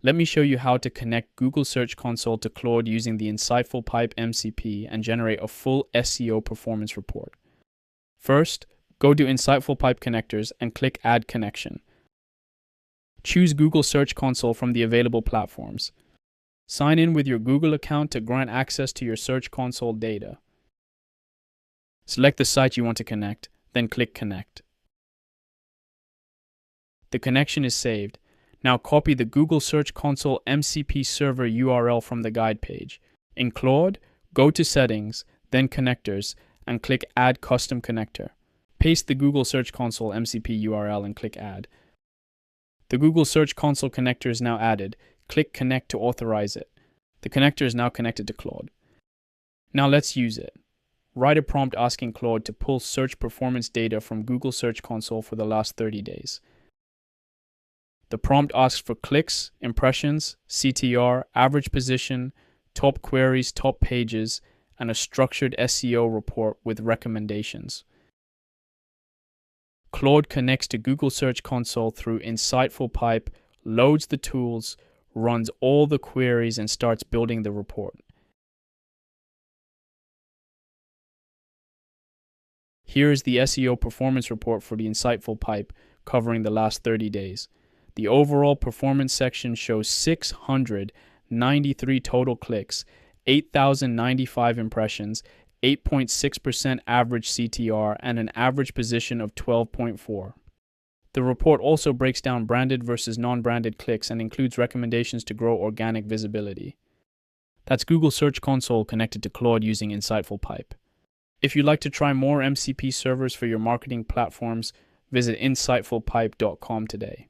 Let me show you how to connect Google Search Console to Claude using the InsightfulPipe MCP and generate a full SEO performance report. First, go to InsightfulPipe connectors and click Add Connection. Choose Google Search Console from the available platforms. Sign in with your Google account to grant access to your Search Console data. Select the site you want to connect, then click Connect. The connection is saved. Now copy the Google Search Console MCP server URL from the guide page. In Claude, go to Settings, then Connectors, and click Add Custom Connector. Paste the Google Search Console MCP URL and click Add. The Google Search Console connector is now added. Click Connect to authorize it. The connector is now connected to Claude. Now let's use it. Write a prompt asking Claude to pull search performance data from Google Search Console for the last 30 days. The prompt asks for clicks, impressions, CTR, average position, top queries, top pages, and a structured SEO report with recommendations. Claude connects to Google Search Console through InsightfulPipe, loads the tools, runs all the queries, and starts building the report. Here is the SEO performance report for the InsightfulPipe covering the last 30 days. The overall performance section shows 693 total clicks, 8,095 impressions, 8.6% average CTR, and an average position of 12.4. The report also breaks down branded versus non-branded clicks and includes recommendations to grow organic visibility. That's Google Search Console connected to Claude using InsightfulPipe. If you'd like to try more MCP servers for your marketing platforms, visit insightfulpipe.com today.